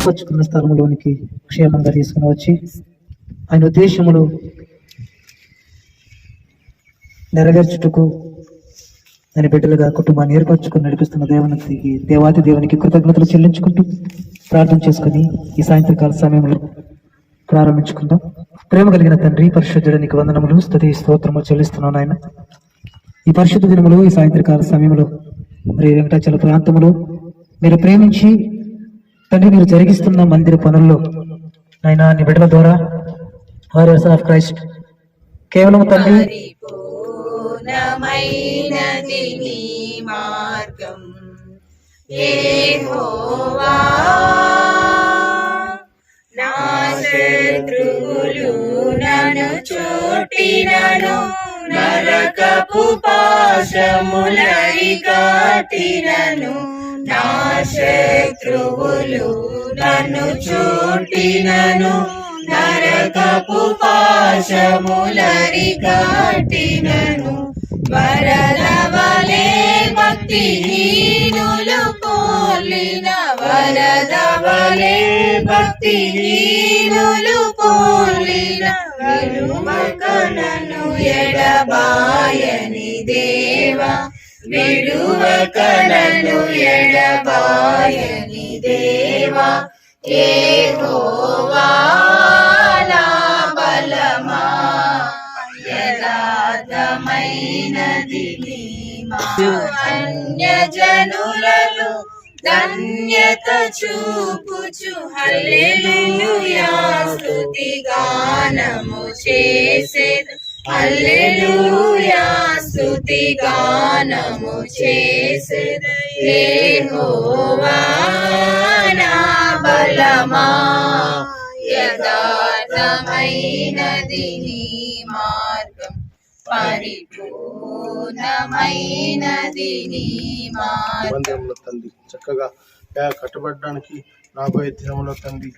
ఏర్పరచుకున్న స్థలంలోనికి క్షేమంగా తీసుకుని వచ్చి ఆయన ఉద్దేశములు నెరవేర్చుటకు ఆయన బిడ్డలుగా కుటుంబాన్ని ఏర్పరచుకుని నడిపిస్తున్న దేవాతి దేవునికి కృతజ్ఞతలు చెల్లించుకుంటూ ప్రార్థన చేసుకుని ఈ సాయంత్రకాల సమయంలో ప్రారంభించుకుందాం. ప్రేమ కలిగిన తండ్రి, పరిశుద్ధుడ నీకు వందనములు, స్తుతి స్తోత్రము చెల్లిస్తున్నాను ఆయన. ఈ పరిశుద్ధ దినములు ఈ సాయంత్రకాల సమయంలో మరి వెంకటాచల ప్రాంతంలో మీరు ప్రేమించి తండ్రి మీరు జరిగిస్తున్న మందిర పనుల్లో ఆయన నీ బిడ్డల ద్వారా వారియర్స్ ఆఫ్ క్రైస్ట్ కేవలం తండ్రి మార్గం యెహోవా నా శత్రువులు నన్ను చుట్టినను, నరకపు పాశములరికట్టినను. నా శత్రువులు నన్ను చుట్టినను, నరకపు పాశములరికట్టినను. వరదవలే భక్తిహీనులు పోలిన, వరదవలే భక్తిహీనులు పోలిన, విడువకనను ఎడబాయని దేవా, విడువకనను ఎడబాయని దేవా. యెహోవా నా బలమా, యథార్థమైనది నీ మార్గం. అన్యజనులలో ధన్యత చూపుచు హల్లెలూయా స్తుతి గానము చేసేది, హల్లెలూయా స్తుతి గానము చేసేది. యెహోవా నా బలమా, యథార్థమైనది నీ మార్గం, పరిపూర్ణమైనది నీ మార్గం. తండ్రి చక్కగా కట్టబడడానికి రాబోయే దినంలో తండ్రి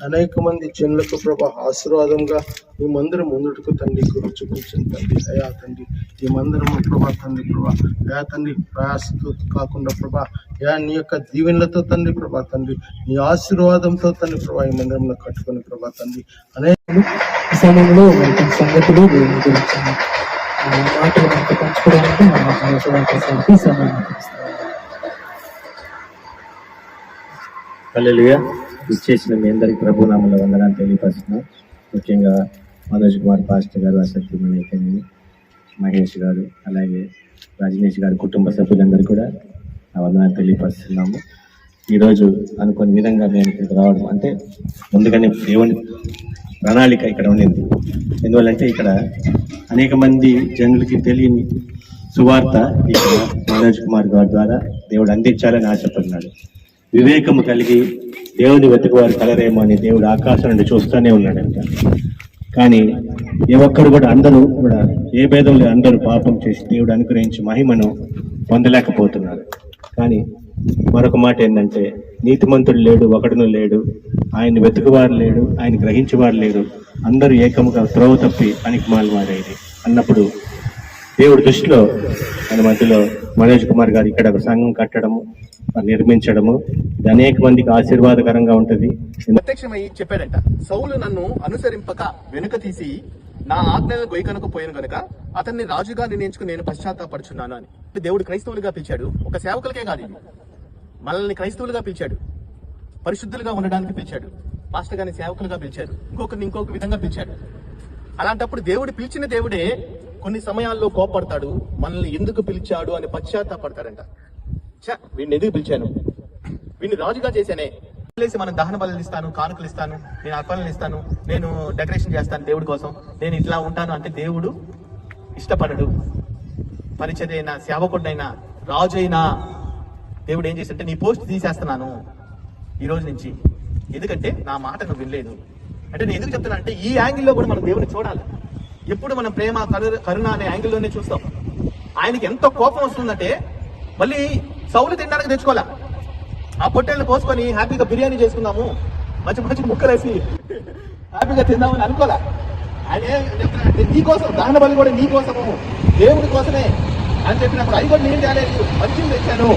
అనేక మంది జనులకు ప్రభా ఆశీర్వాదంగా ఈ మందిరం ముందుకు తండ్రి కృప చూపించండి తండ్రి. అయా తండ్రి ఈ మందిరము ప్రభా తండ్రి ప్రభా తండ్రి ప్రయాసతో కాకుండా ప్రభా నీ యొక్క దీవెనలతో తండ్రి ప్రభా తండ్రి నీ ఆశీర్వాదంతో తండ్రి ప్రభా ఈ మందిరంలో కట్టుకుని ప్రభా తండ్రి అనేక సమయంలో సంగతులు మాటలు పంచుకోవడానికి సమయం. హల్లెలూయా. ఇచ్చేసిన మీ అందరికి ప్రభునామములో వందనాలు తెలియపరుస్తున్నాం. ముఖ్యంగా మనోజ్ కుమార్ పాస్టర్ గారు, ఆసక్తి మనైతేనేమి మహేష్ గారు, అలాగే రజనీష్ గారు కుటుంబ సభ్యులందరూ కూడా ఆ వందనాలు తెలియపరుస్తున్నాము. ఈరోజు అనుకునే విధంగా మేము ఇక్కడికి రావడం అంటే ముందుగానే దేవుని ప్రణాళిక ఇక్కడ ఉండింది. ఎందువల్లంటే ఇక్కడ అనేక మంది జనులకి తెలియని సువార్త ఇక్కడ మనోజ్ కుమార్ గారి ద్వారా దేవుడు అందించాలని ఆశపడినాడు. వివేకము కలిగి దేవుని వెతుకువారు కలరేమో అని దేవుడు ఆకాశం నుండి చూస్తూనే ఉన్నాడంట. కానీ ఏ ఒక్కరు కూడా అందరూ కూడా ఏ భేదంలో అందరూ పాపం చేసి దేవుడు అనుగ్రహించి మహిమను పొందలేకపోతున్నారు. కానీ మరొక మాట ఏంటంటే నీతిమంతుడు లేడు, ఒకడును లేడు, ఆయన వెతుకువారు లేడు, ఆయన గ్రహించేవారు లేరు, అందరూ ఏకముగా త్రోవ తప్పి పనికిమాలి వారేది అన్నప్పుడు దేవుడి దృష్టిలో మన మధ్యలో మనోజ్ కుమార్ గారు ఇక్కడ ఒక సంఘం కట్టడము, నిర్మించడము ఇది అనేక మందికి ఆశీర్వాదకరంగా ఉంటుంది. ప్రత్యక్షమై చెప్పాడంట, సౌలు నన్ను అనుసరింపక వెనుక తీసి నా ఆజ్ఞలను గొయ్యకనకు పోయాను గనుక అతన్ని రాజుగా నిర్ణయించుకుని నేను పశ్చాత్తాపడుచున్నాను అని. దేవుడు క్రైస్తవులుగా పిలిచాడు. ఒక సేవకులకే కాదు, మనల్ని క్రైస్తవులుగా పిలిచాడు, పరిశుద్ధులుగా ఉండడానికి పిలిచాడు, పాస్టర్ గారిని సేవకులుగా పిలిచాడు, ఇంకొకరిని ఇంకొక విధంగా పిలిచాడు. అలాంటప్పుడు దేవుడు పిలిచిన దేవుడే కొన్ని సమయాల్లో కోపడతాడు. మనల్ని ఎందుకు పిలిచాడు అని పశ్చాత్తాపడతాడంట. వీడిని ఎందుకు పిలిచాను, వీడిని రాజుగా చేశానే, మనం దహన బలులు ఇస్తాను, కానుకలు ఇస్తాను, నేను అర్పణలు ఇస్తాను, నేను డెకరేషన్ చేస్తాను దేవుడి కోసం, నేను ఇట్లా ఉంటాను అంటే దేవుడు ఇష్టపడడు. పరిచర్యైనా సేవకుడైనా రాజు అయినా దేవుడు ఏం చేశాడంటే నీ పోస్ట్ తీసేస్తున్నాను ఈ రోజు నుంచి, ఎందుకంటే నా మాట నువ్వు వినలేదు అంటే. నేను ఎందుకు చెప్తున్నా అంటే ఈ యాంగిల్లో కూడా మనం దేవుని చూడాలి. ఎప్పుడు మనం ప్రేమ కరుణ అనే యాంగిల్లోనే చూస్తాం. ఆయనకి ఎంత కోపం వస్తుందంటే మళ్ళీ సౌలు తినడానికి తెచ్చుకోవాలా, ఆ పొట్టేళ్ళు కోసుకొని హ్యాపీగా బిర్యానీ చేసుకుందాము, మంచి మంచి ముక్కలేసి హ్యాపీగా తిందామని అనుకోలే. ఆయన నీకోసం దహన బలి కూడా నీకోసము, దేవుడి కోసమే అని చెప్పినప్పుడు అది కూడా నేను తేలేదు, మంచిని తెచ్చాను,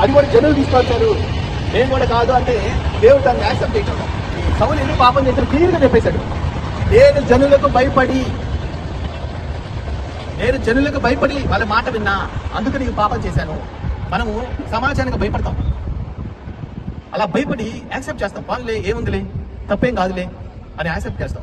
అది కూడా జనులు తీసుకొచ్చారు, నేను కూడా కాదు అంటే దేవుడు దాన్ని యాక్సెప్ట్ చేయటం. సౌలు ఎందుకు పాపం చేసిన క్లియర్గా చెప్పేశాడు. నేను జనులకు భయపడి వాళ్ళ మాట విన్నా, అందుకు నీకు పాపం చేశాను. మనము సమాజానికి భయపడతాం, అలా భయపడి యాక్సెప్ట్ చేస్తాం. వాళ్ళే ఏముందిలే, తప్పేం కాదులే అని యాక్సెప్ట్ చేస్తాం.